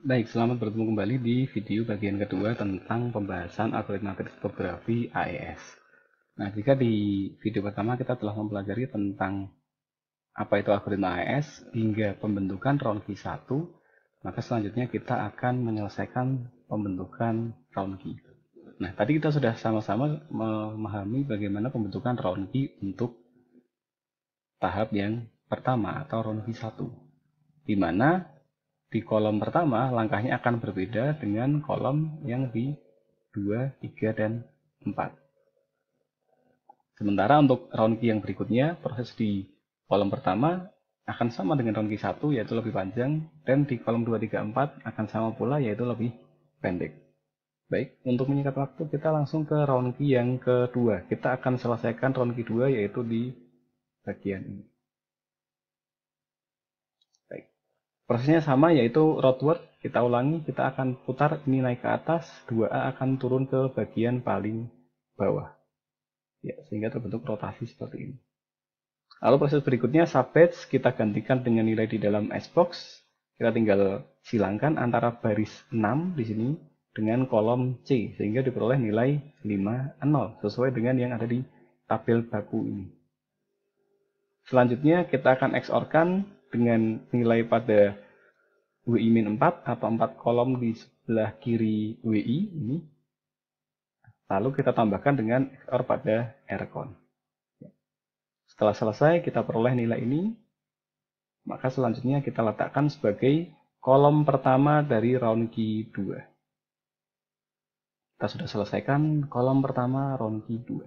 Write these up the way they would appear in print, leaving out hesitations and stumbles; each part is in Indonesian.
Baik, selamat bertemu kembali di video bagian kedua tentang pembahasan algoritma kriptografi AES. Nah, jika di video pertama kita telah mempelajari tentang apa itu algoritma AES hingga pembentukan round key 1, maka selanjutnya kita akan menyelesaikan pembentukan round key. Nah, tadi kita sudah sama-sama memahami bagaimana pembentukan round key untuk tahap yang pertama atau round key 1, di mana di kolom pertama, langkahnya akan berbeda dengan kolom yang di 2, 3, dan 4. Sementara untuk round key yang berikutnya, proses di kolom pertama akan sama dengan round key 1, yaitu lebih panjang, dan di kolom 2, 3, 4 akan sama pula, yaitu lebih pendek. Baik, untuk menyingkat waktu, kita langsung ke round key yang kedua. Kita akan selesaikan round key 2, yaitu di bagian ini. Baik. Prosesnya sama, yaitu roadward. Kita ulangi, kita akan putar ini naik ke atas, 2A akan turun ke bagian paling bawah. Ya, sehingga terbentuk rotasi seperti ini. Lalu proses berikutnya, subbatch kita gantikan dengan nilai di dalam Xbox. Kita tinggal silangkan antara baris 6 di sini dengan kolom C, sehingga diperoleh nilai 5, 0, sesuai dengan yang ada di tabel baku ini. Selanjutnya kita akan XOR-kan dengan nilai pada WI-4 atau 4 kolom di sebelah kiri WI ini. Lalu kita tambahkan dengan XOR pada RCON. Setelah selesai kita peroleh nilai ini, maka selanjutnya kita letakkan sebagai kolom pertama dari round key 2. Kita sudah selesaikan kolom pertama round key 2.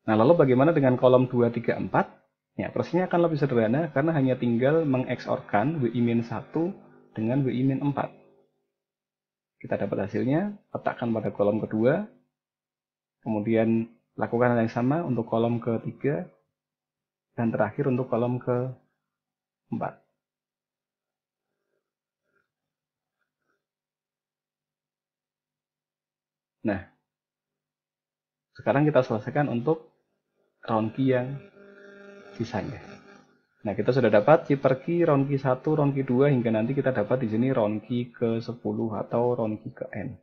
Nah, lalu bagaimana dengan kolom 2, 3, 4? Ya, prosesnya akan lebih sederhana karena hanya tinggal mengXOR-kan WI-1 dengan WI-4. Kita dapat hasilnya, letakkan pada kolom kedua, kemudian lakukan hal yang sama untuk kolom ketiga, dan terakhir untuk kolom keempat. Nah, sekarang kita selesaikan untuk round key yang sisanya. Nah, kita sudah dapat chipper key round key 1, round key 2, hingga nanti kita dapat di sini round key ke-10 atau round key ke N.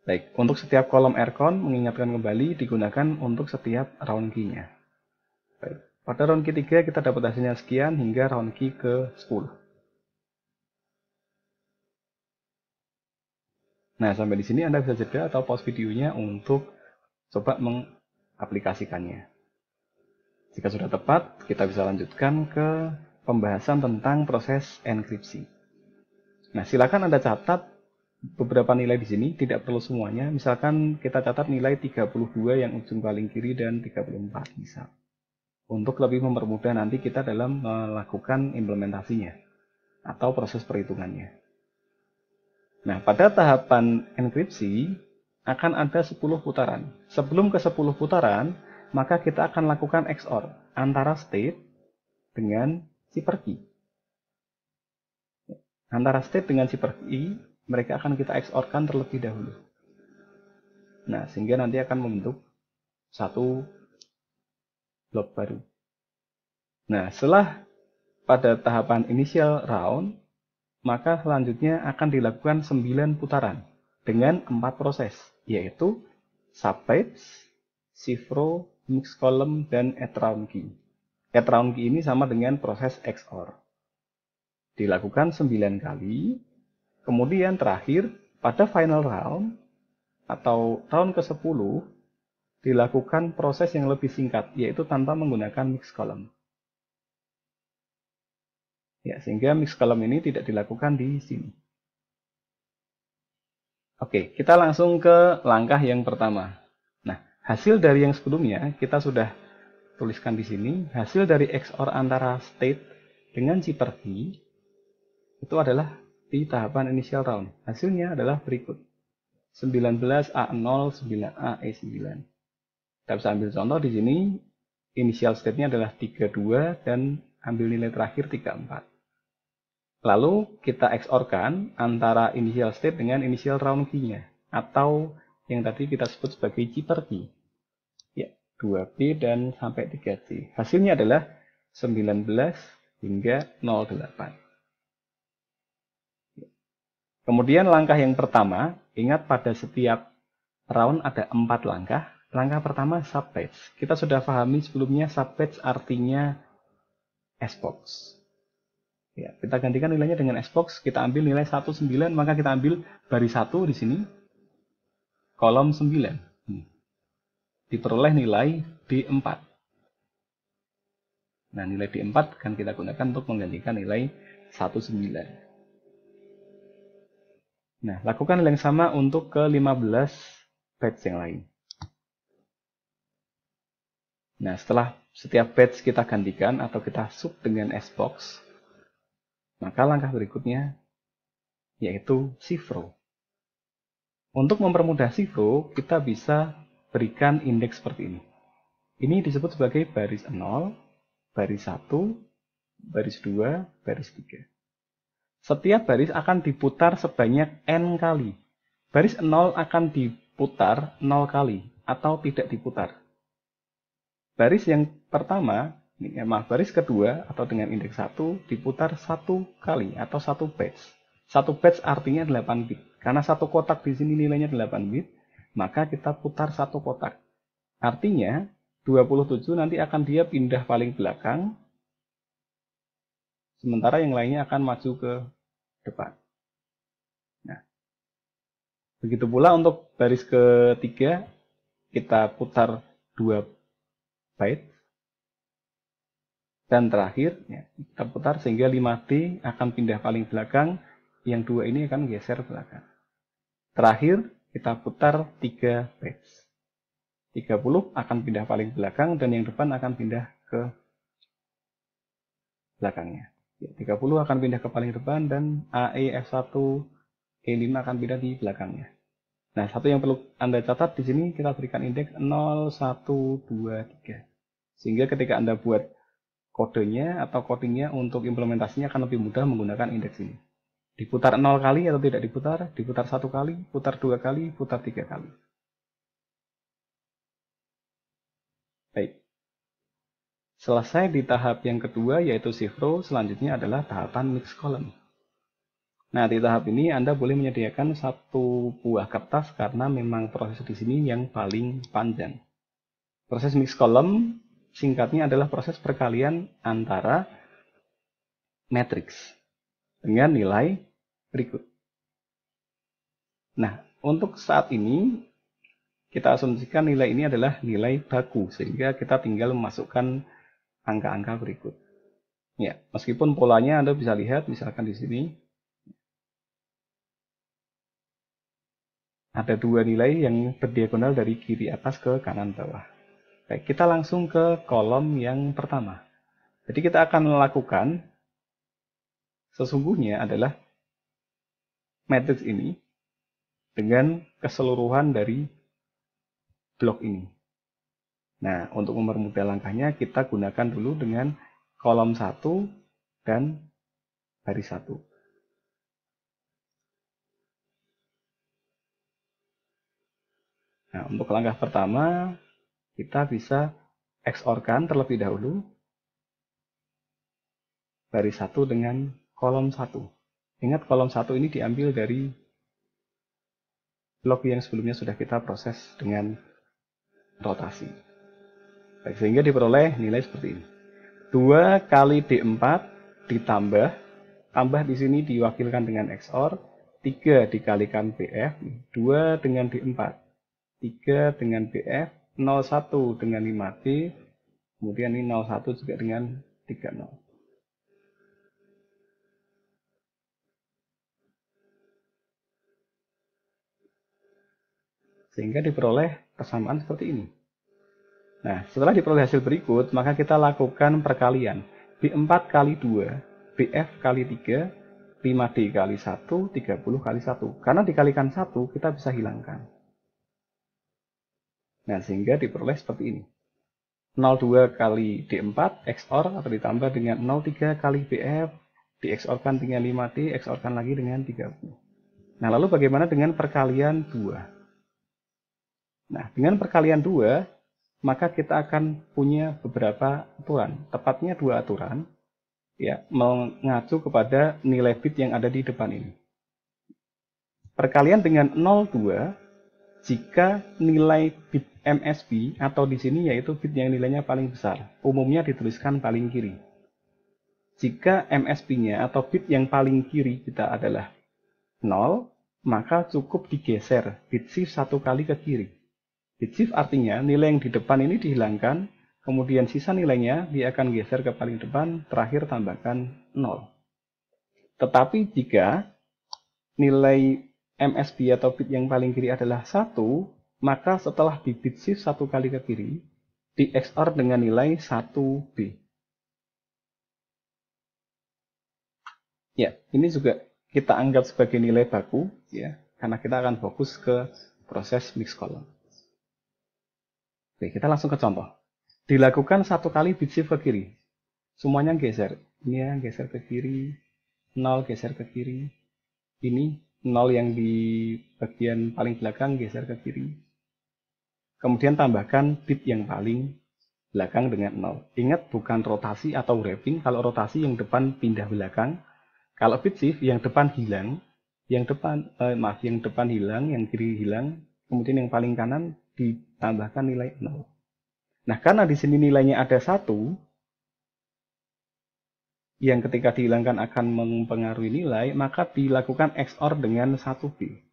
Baik, untuk setiap kolom RCON, mengingatkan kembali digunakan untuk setiap round key-nya. Baik, pada round key 3 kita dapat hasilnya sekian hingga round key ke-10. Nah, sampai di sini Anda bisa jeda atau pause videonya untuk coba mengaplikasikannya. Jika sudah tepat, kita bisa lanjutkan ke pembahasan tentang proses enkripsi. Nah, silakan Anda catat beberapa nilai di sini, tidak perlu semuanya. Misalkan kita catat nilai 32 yang ujung paling kiri dan 34 misal. Untuk lebih mempermudah nanti kita dalam melakukan implementasinya atau proses perhitungannya. Nah, pada tahapan enkripsi akan ada 10 putaran. Sebelum ke 10 putaran, maka kita akan lakukan XOR antara state dengan cipher key. Antara state dengan cipher key, mereka akan kita XOR-kan terlebih dahulu. Nah, sehingga nanti akan membentuk satu blok baru. Nah, setelah pada tahapan initial round, maka selanjutnya akan dilakukan 9 putaran dengan 4 proses, yaitu subbatch, cifro, mix column, dan add round key. Add round key ini sama dengan proses XOR. Dilakukan 9 kali, kemudian terakhir pada final round atau round ke-10 dilakukan proses yang lebih singkat, yaitu tanpa menggunakan mix column. Ya, sehingga mix column ini tidak dilakukan di sini. Oke, kita langsung ke langkah yang pertama. Nah, hasil dari yang sebelumnya kita sudah tuliskan di sini. Hasil dari XOR antara state dengan cipher key itu adalah di tahapan initial round. Hasilnya adalah berikut. 19A0, 9A, E9. Kita bisa ambil contoh di sini. Initial state-nya adalah 32 dan ambil nilai terakhir 34. Lalu kita XOR-kan antara initial state dengan initial round key-nya, atau yang tadi kita sebut sebagai chipper key. Ya, 2B dan sampai 3C. Hasilnya adalah 19, hingga 08. Kemudian langkah yang pertama, ingat pada setiap round ada 4 langkah. Langkah pertama subpatch. Kita sudah pahami sebelumnya subpatch artinya Sbox. Ya, kita gantikan nilainya dengan Sbox, kita ambil nilai 19, maka kita ambil baris 1 di sini, kolom 9. Diperoleh nilai D4. Nah, nilai D4 kan kita gunakan untuk menggantikan nilai 19. Nah, lakukan hal yang sama untuk ke 15 batch yang lain. Nah, setelah setiap batch kita gantikan atau kita sub dengan Sbox, maka langkah berikutnya yaitu cifro. Untuk mempermudah cifro, kita bisa berikan indeks seperti ini. Ini disebut sebagai baris 0, baris 1, baris 2, baris 3. Setiap baris akan diputar sebanyak N kali. Baris 0 akan diputar 0 kali atau tidak diputar. Baris yang pertama, baris kedua atau dengan indeks 1 diputar 1 kali atau 1 batch. 1 batch artinya 8 bit. Karena satu kotak di sini nilainya 8 bit, maka kita putar 1 kotak. Artinya 27 nanti akan dia pindah paling belakang, sementara yang lainnya akan maju ke depan. Nah, begitu pula untuk baris ketiga, kita putar 2 byte. Dan terakhir, ya, kita putar sehingga 5D akan pindah paling belakang, yang 2 ini akan geser belakang. Terakhir, kita putar 3 batch. 30 akan pindah paling belakang, dan yang depan akan pindah ke belakangnya. Ya, 30 akan pindah ke paling depan, dan AE, F1, E5 akan pindah di belakangnya. Nah, satu yang perlu Anda catat di sini, kita berikan indeks 0, 1, 2, 3. Sehingga ketika Anda buat kodenya atau codingnya untuk implementasinya akan lebih mudah menggunakan indeks ini. Diputar 0 kali atau tidak diputar 1 kali, putar 2 kali, putar 3 kali. Baik. Selesai di tahap yang kedua yaitu cifro, selanjutnya adalah tahapan mix column. Nah, di tahap ini Anda boleh menyediakan 1 buah kertas karena memang proses di sini yang paling panjang. Proses mix column singkatnya adalah proses perkalian antara matriks dengan nilai berikut. Nah, untuk saat ini kita asumsikan nilai ini adalah nilai baku, sehingga kita tinggal memasukkan angka-angka berikut. Ya, meskipun polanya Anda bisa lihat, misalkan di sini ada 2 nilai yang berdiagonal dari kiri atas ke kanan bawah. Baik, kita langsung ke kolom yang pertama. Jadi kita akan melakukan sesungguhnya adalah matriks ini dengan keseluruhan dari blok ini. Nah, untuk mempermudah langkahnya kita gunakan dulu dengan kolom 1 dan baris 1. Nah, untuk langkah pertama kita bisa XOR-kan terlebih dahulu baris 1 dengan kolom 1. Ingat kolom 1 ini diambil dari blok yang sebelumnya sudah kita proses dengan rotasi. Baik, sehingga diperoleh nilai seperti ini. 2 kali D4 ditambah, tambah di sini diwakilkan dengan XOR, 3 dikalikan BF, 2 dengan D4, 3 dengan BF, 01 dengan 5D, kemudian ini 01 juga dengan 30. Sehingga diperoleh persamaan seperti ini. Nah, setelah diperoleh hasil berikut, maka kita lakukan perkalian. B4 kali 2, BF kali 3, 5D kali 1, 30 kali 1. Karena dikalikan 1, kita bisa hilangkan. Nah, sehingga diperoleh seperti ini. 02 kali D4, XOR atau ditambah dengan 03 kali BF, di-XOR-kan dengan 5D, XOR-kan lagi dengan 30. Nah, lalu bagaimana dengan perkalian 2? Nah, dengan perkalian 2, maka kita akan punya beberapa aturan. Tepatnya 2 aturan. ya mengacu kepada nilai bit yang ada di depan ini. Perkalian dengan 02 jika nilai bit MSB atau di sini yaitu bit yang nilainya paling besar, umumnya dituliskan paling kiri. Jika MSB-nya atau bit yang paling kiri kita adalah 0, maka cukup digeser bit shift 1 kali ke kiri. Bit shift artinya nilai yang di depan ini dihilangkan, kemudian sisa nilainya dia akan geser ke paling depan, terakhir tambahkan 0. Tetapi jika nilai MSB atau bit yang paling kiri adalah 1, maka setelah di bit shift 1 kali ke kiri, di XOR dengan nilai 1B. Ya, ini juga kita anggap sebagai nilai baku, ya, karena kita akan fokus ke proses mix column. Oke, kita langsung ke contoh. Dilakukan 1 kali bit shift ke kiri. Semuanya geser. Ini yang geser ke kiri, 0 geser ke kiri. Ini 0 yang di bagian paling belakang geser ke kiri. Kemudian tambahkan bit yang paling belakang dengan 0. Ingat bukan rotasi atau wrapping. Kalau rotasi yang depan pindah belakang. Kalau bit shift yang depan hilang, yang depan hilang, yang kiri hilang, kemudian yang paling kanan ditambahkan nilai 0. Nah, karena di sini nilainya ada 1, yang ketika dihilangkan akan mempengaruhi nilai, maka dilakukan XOR dengan 1B.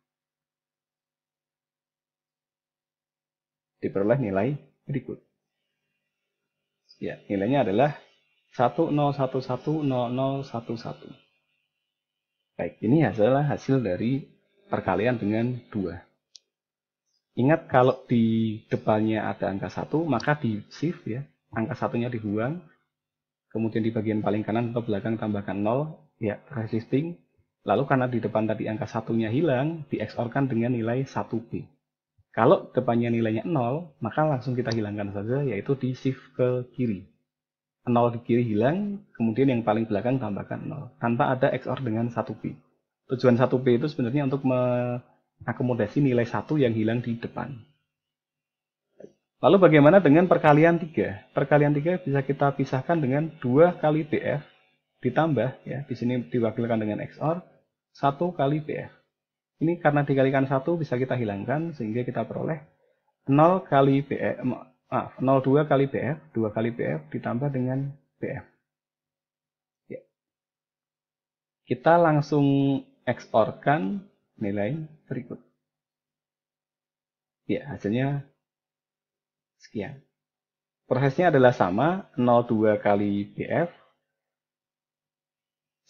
Diperoleh nilai berikut. Ya, nilainya adalah 10110011. Baik, ini adalah hasil dari perkalian dengan 2. Ingat kalau di depannya ada angka 1, maka di shift ya, angka 1-nya dibuang. Kemudian di bagian paling kanan atau belakang tambahkan 0, ya resisting. Lalu karena di depan tadi angka 1-nya hilang, di XOR-kan dengan nilai 1B. Kalau depannya nilainya 0, maka langsung kita hilangkan saja, yaitu di shift ke kiri. 0 di kiri hilang, kemudian yang paling belakang tambahkan 0. Tanpa ada XOR dengan 1B. Tujuan 1B itu sebenarnya untuk mengakomodasi nilai 1 yang hilang di depan. Lalu bagaimana dengan perkalian 3? Perkalian 3 bisa kita pisahkan dengan 2 kali BF ditambah, ya, di sini diwakilkan dengan XOR, 1 kali BF. Ini karena dikalikan 1 bisa kita hilangkan, sehingga kita peroleh 0 kali BF, 0,2 kali BF, 2 kali BF ditambah dengan BF. Ya. Kita langsung XOR-kan nilai berikut. Ya, hasilnya sekian. Prosesnya adalah sama, 0,2 kali BF.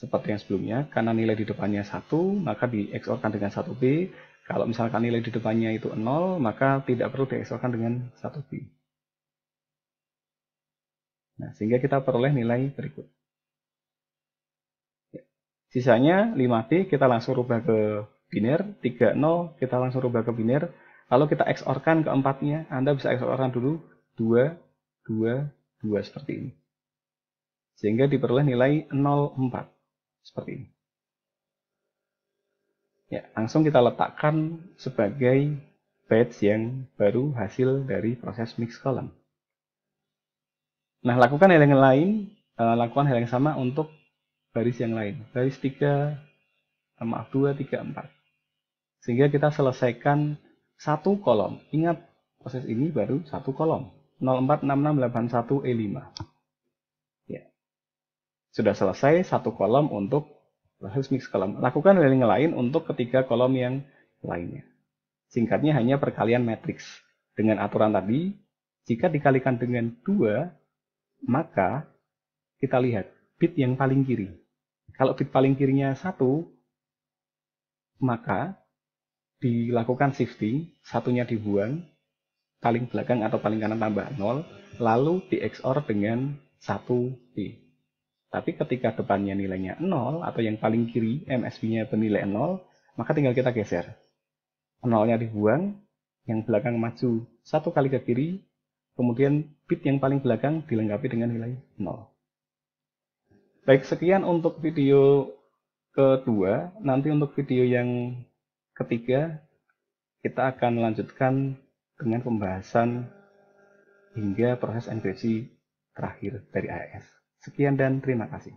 Seperti yang sebelumnya, karena nilai di depannya 1, maka di XOR-kan dengan 1B. Kalau misalkan nilai di depannya itu 0, maka tidak perlu di XOR-kan dengan 1B. Nah, sehingga kita peroleh nilai berikut. Ya. Sisanya 5B kita langsung rubah ke biner, 30 kita langsung rubah ke biner. Lalu kita XOR-kan ke 4-nya, Anda bisa XOR-kan dulu 2, 2, 2 seperti ini. Sehingga diperoleh nilai 0,4 seperti ini. Ya, langsung kita letakkan sebagai batch yang baru hasil dari proses mix column. Nah, lakukan hal yang lain, lakukan hal yang sama untuk baris yang lain. Baris 2, 3, 4. Sehingga kita selesaikan satu kolom. Ingat, proses ini baru satu kolom. 046681E5. Ya. Sudah selesai satu kolom untuk proses mix column. Lakukan hal yang lain untuk ketiga kolom yang lainnya. Singkatnya hanya perkalian matriks. Dengan aturan tadi, jika dikalikan dengan 2, maka kita lihat bit yang paling kiri. Kalau bit paling kirinya 1, maka dilakukan shifting, satunya dibuang, paling belakang atau paling kanan tambah 0, lalu di XOR dengan 1B. Tapi ketika depannya nilainya 0, atau yang paling kiri MSB-nya bernilai 0, maka tinggal kita geser. 0-nya dibuang, yang belakang maju 1 kali ke kiri, kemudian bit yang paling belakang dilengkapi dengan nilai 0. Baik, sekian untuk video kedua. Nanti untuk video yang ketiga, kita akan melanjutkan dengan pembahasan hingga proses enkripsi terakhir dari AES. Sekian dan terima kasih.